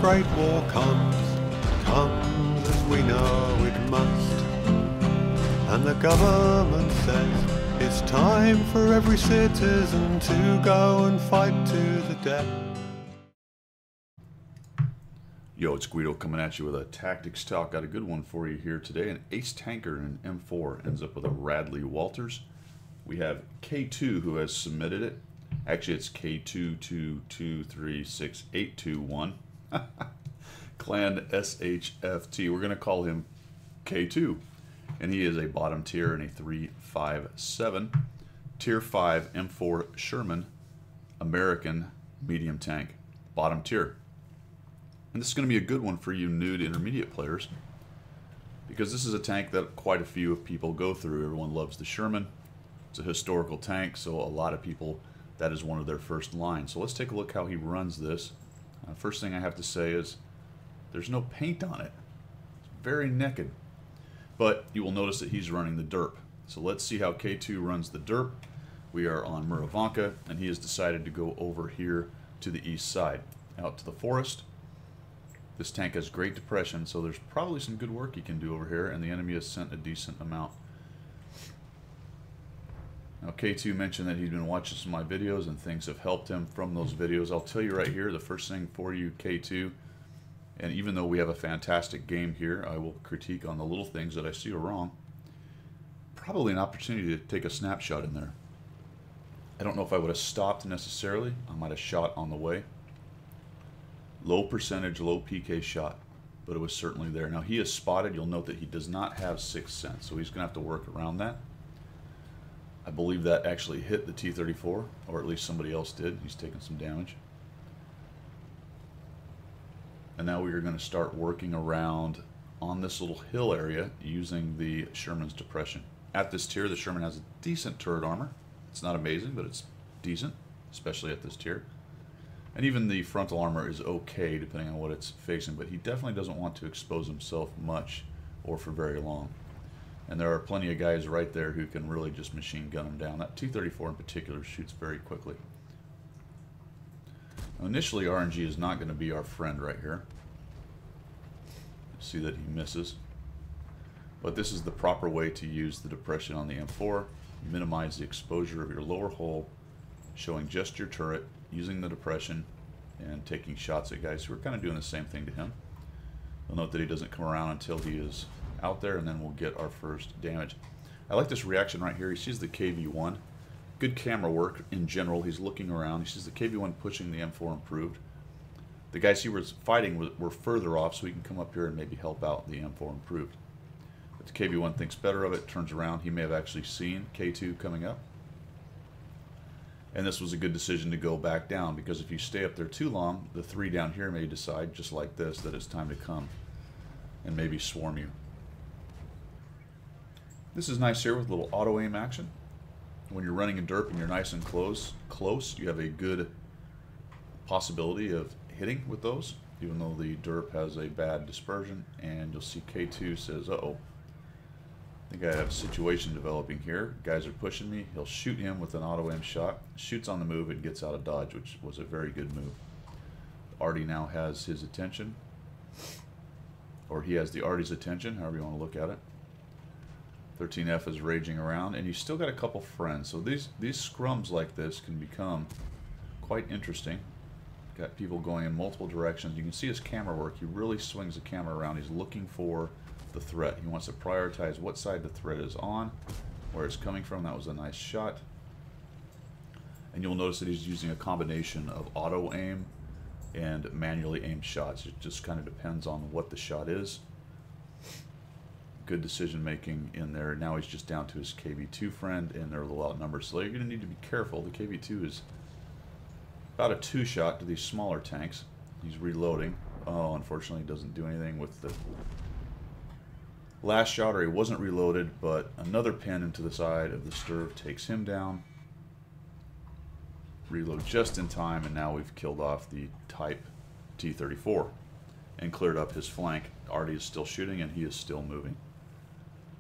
great war comes as we know it must. And the government says it's time for every citizen to go and fight to the death. Yo, it's Guido coming at you with a tactics talk. Got a good one for you here today. An ace tanker in M4 ends up with a Radley Walters. We have K2 who has submitted it. Actually, it's K2223681. Clan SHFT. We're going to call him K2. And he is a bottom tier in a 357. Tier 5 M4 Sherman American medium tank. Bottom tier. And this is going to be a good one for you new to intermediate players, because this is a tank that quite a few people go through. Everyone loves the Sherman. It's a historical tank, so a lot of people, that is one of their first lines. So let's take a look how he runs this. First thing I have to say is there's no paint on it. It's very naked. But you will notice that he's running the derp. So let's see how K2 runs the derp. We are on Muravanka, and he has decided to go over here to the east side, out to the forest. This tank has great depression, so there's probably some good work he can do over here, and the enemy has sent a decent amount. Now, K2 mentioned that he's been watching some of my videos, and things have helped him from those videos. I'll tell you right here, the first thing for you, K2, and even though we have a fantastic game here, I will critique on the little things that I see are wrong. Probably an opportunity to take a snapshot in there. I don't know if I would have stopped necessarily. I might have shot on the way. Low percentage, low PK shot, but it was certainly there. Now he is spotted. You'll note that he does not have sixth sense, so he's going to have to work around that. I believe that actually hit the T-34, or at least somebody else did. He's taken some damage. And now we are going to start working around on this little hill area using the Sherman's depression. At this tier, the Sherman has a decent turret armor. It's not amazing, but it's decent, especially at this tier. And even the frontal armor is okay depending on what it's facing, but he definitely doesn't want to expose himself much or for very long. And there are plenty of guys right there who can really just machine gun him down. That T-34 in particular shoots very quickly. Now, initially, RNG is not going to be our friend right here. See that he misses. But this is the proper way to use the depression on the M4. Minimize the exposure of your lower hull, showing just your turret, using the depression, and taking shots at guys who are kind of doing the same thing to him. You'll note that he doesn't come around until he is out there, and then we'll get our first damage. I like this reaction right here. He sees the KV-1. Good camera work in general. He's looking around. He sees the KV-1 pushing the M4 improved. The guys he was fighting were further off, so he can come up here and maybe help out the M4 improved. But the KV-1 thinks better of it, turns around. He may have actually seen K2 coming up. And this was a good decision to go back down, because if you stay up there too long, the three down here may decide, just like this, that it's time to come and maybe swarm you. This is nice here with a little auto aim action. When you're running a derp and you're nice and close, you have a good possibility of hitting with those, even though the derp has a bad dispersion. And you'll see K2 says, uh-oh, I think I have a situation developing here. Guys are pushing me. He'll shoot him with an auto aim shot. Shoots on the move and gets out of dodge, which was a very good move. Artie now has his attention. Or he has the Artie's attention, however you want to look at it. 13F is raging around, and you still got a couple friends. So these scrums like this can become quite interesting. Got people going in multiple directions. You can see his camera work. He really swings the camera around. He's looking for the threat. He wants to prioritize what side the threat is on, where it's coming from. That was a nice shot. And you'll notice that he's using a combination of auto aim and manually aimed shots. It just kind of depends on what the shot is. Good decision making in there. Now he's just down to his KV-2 friend, and they're a little outnumbered. So you're going to need to be careful. The KV-2 is about a 2-shot to these smaller tanks. He's reloading. Oh, unfortunately, he doesn't do anything with the last shot, or he wasn't reloaded, but another pin into the side of the Sturv takes him down. Reload just in time, and now we've killed off the Type T-34 and cleared up his flank. Artie is still shooting, and he is still moving.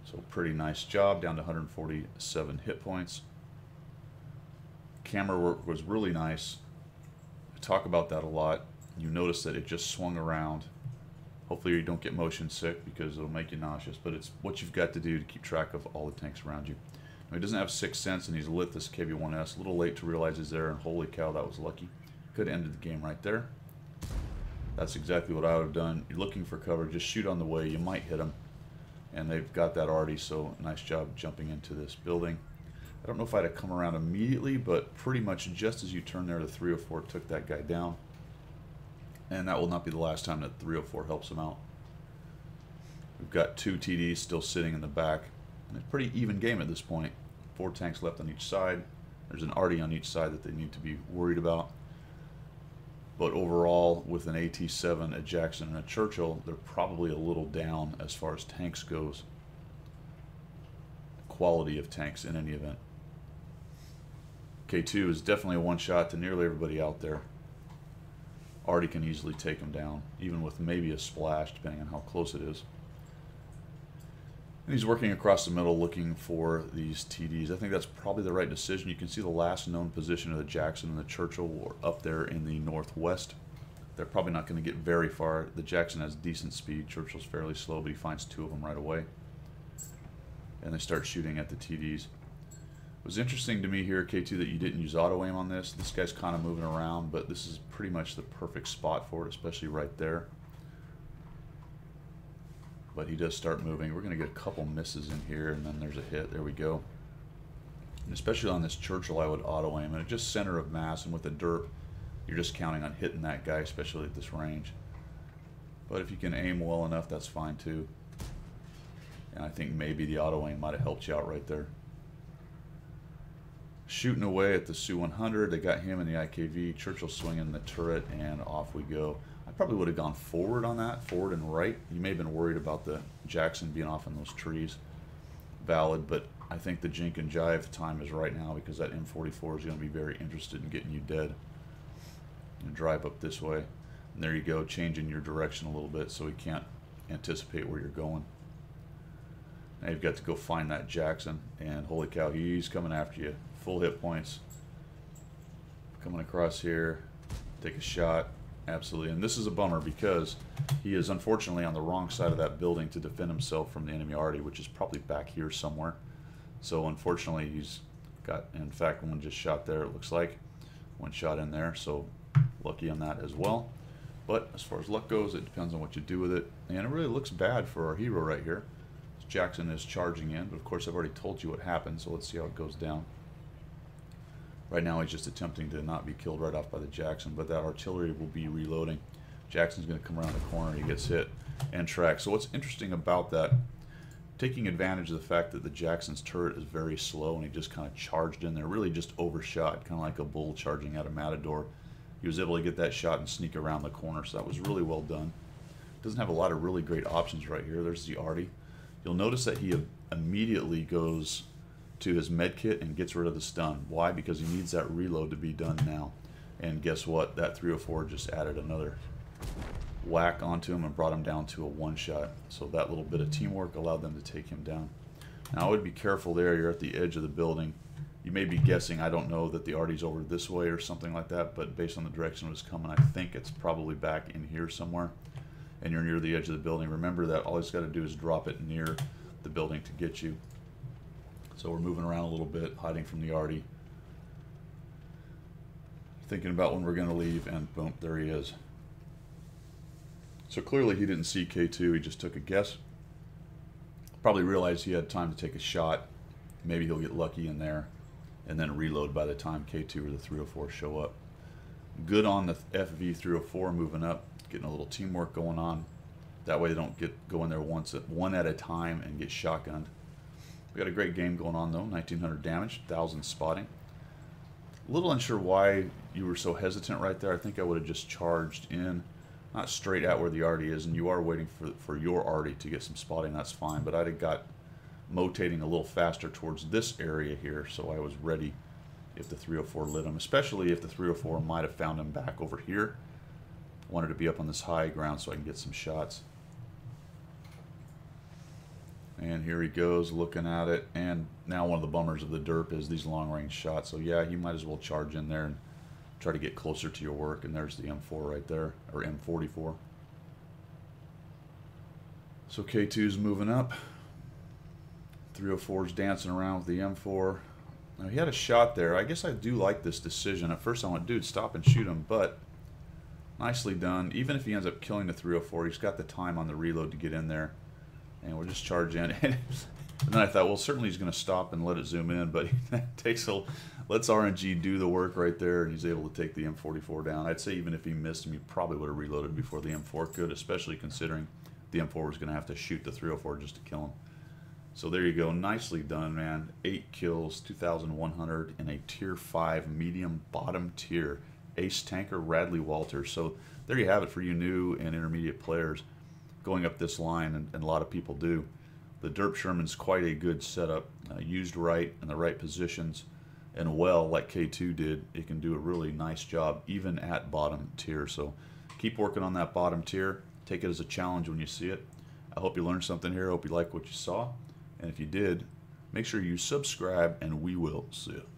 So pretty nice job, down to 147 hit points. Camera work was really nice. I talk about that a lot. you notice that it just swung around. Hopefully you don't get motion sick because it'll make you nauseous, but it's what you've got to do to keep track of all the tanks around you. Now, he doesn't have Sixth Sense, and he's lit this KV-1S. A little late to realize he's there, and holy cow, that was lucky. Could have ended the game right there. That's exactly what I would have done. You're looking for cover, just shoot on the way. You might hit them, and they've got that already, so nice job jumping into this building. I don't know if I'd have come around immediately, but pretty much just as you turn there, the 304 took that guy down. And that will not be the last time that 304 helps him out. We've got 2 TDs still sitting in the back. And it's a pretty even game at this point. 4 tanks left on each side. There's an arty on each side that they need to be worried about. But overall, with an AT-7, a Jackson, and a Churchill, they're probably a little down as far as tanks goes. Quality of tanks in any event. K2 is definitely a one-shot to nearly everybody out there. Arty can easily take him down, even with maybe a splash, depending on how close it is. And he's working across the middle looking for these TDs. I think that's probably the right decision. You can see the last known position of the Jackson and the Churchill were up there in the northwest. They're probably not going to get very far. The Jackson has decent speed. Churchill's fairly slow, but he finds 2 of them right away. And they start shooting at the TDs. It was interesting to me here, K2, that you didn't use auto aim on this. This guy's kind of moving around, but this is pretty much the perfect spot for it, especially right there. But he does start moving. We're going to get a couple misses in here, and then there's a hit. There we go. And especially on this Churchill, I would auto aim. And it's just center of mass, and with the derp, you're just counting on hitting that guy, especially at this range. But if you can aim well enough, that's fine too. And I think maybe the auto aim might have helped you out right there. Shooting away at the Su-100. They got him in the IKV. Churchill swinging the turret, and off we go. I probably would have gone forward on that, forward and right. You may have been worried about the Jackson being off in those trees. Valid, but I think the jink and jive time is right now because that M44 is going to be very interested in getting you dead. And drive up this way. And there you go, changing your direction a little bit so he can't anticipate where you're going. Now you've got to go find that Jackson, and holy cow, he's coming after you. Full hit points. Coming across here, take a shot. Absolutely, and this is a bummer because he is unfortunately on the wrong side of that building to defend himself from the enemy arty, which is probably back here somewhere. So unfortunately he's got, in fact, one just shot there, it looks like. One shot in there, so lucky on that as well. But as far as luck goes, it depends on what you do with it. And it really looks bad for our hero right here. Jackson is charging in, but of course I've already told you what happened, so let's see how it goes down. Right now he's just attempting to not be killed right off by the Jackson, but that artillery will be reloading. Jackson's going to come around the corner, he gets hit and tracked. So what's interesting about that, taking advantage of the fact that the Jackson's turret is very slow and he just kind of charged in there, really just overshot, kind of like a bull charging at a matador. He was able to get that shot and sneak around the corner, so that was really well done. Doesn't have a lot of really great options right here. There's the arty. You'll notice that he immediately goes to his med kit and gets rid of the stun. Why? Because he needs that reload to be done now. And guess what? That 304 just added another whack onto him and brought him down to a one-shot. So that little bit of teamwork allowed them to take him down. Now I would be careful there. You're at the edge of the building. You may be guessing, I don't know, that the arty's over this way or something like that, but based on the direction it was coming, I think it's probably back in here somewhere. And you're near the edge of the building. Remember that all he's got to do is drop it near the building to get you. So we're moving around a little bit, hiding from the arty. Thinking about when we're going to leave, and boom, there he is. So clearly he didn't see K2, he just took a guess. Probably realized he had time to take a shot. Maybe he'll get lucky in there, and then reload by the time K2 or the 304 show up. Good on the FV304 moving up, getting a little teamwork going on. That way they don't go in there one at a time and get shotgunned. We got a great game going on though, 1900 damage, 1000 spotting. A little unsure why you were so hesitant right there. I think I would have just charged in, not straight at where the arty is, and you are waiting for your arty to get some spotting, that's fine, but I'd have got motating a little faster towards this area here, so I was ready if the 304 lit him, especially if the 304 might have found him back over here. I wanted to be up on this high ground so I can get some shots. And here he goes looking at it, and now one of the bummers of the derp is these long range shots, so yeah, he might as well charge in there and try to get closer to your work. And there's the M4 right there, or M44. So K2's moving up. 304's dancing around with the M4. Now he had a shot there. I guess I do like this decision. At first I went, dude, stop and shoot him, but nicely done. Even if he ends up killing the 304, he's got the time on the reload to get in there. And we'll just charge in. And then I thought, well, certainly he's going to stop and let it zoom in, but he lets RNG do the work right there, and he's able to take the M44 down. I'd say even if he missed him, he probably would have reloaded before the M4 could, especially considering the M4 was going to have to shoot the 304 just to kill him. So there you go. Nicely done, man. 8 kills, 2,100 in a Tier 5 medium bottom tier. Ace Tanker Radley Walters. So there you have it for you new and intermediate players going up this line, and a lot of people do. The Derp Sherman's quite a good setup. Used right in the right positions and well, like K2 did, it can do a really nice job even at bottom tier. So keep working on that bottom tier. Take it as a challenge when you see it. I hope you learned something here. I hope you like what you saw. And if you did, make sure you subscribe, and we will see you.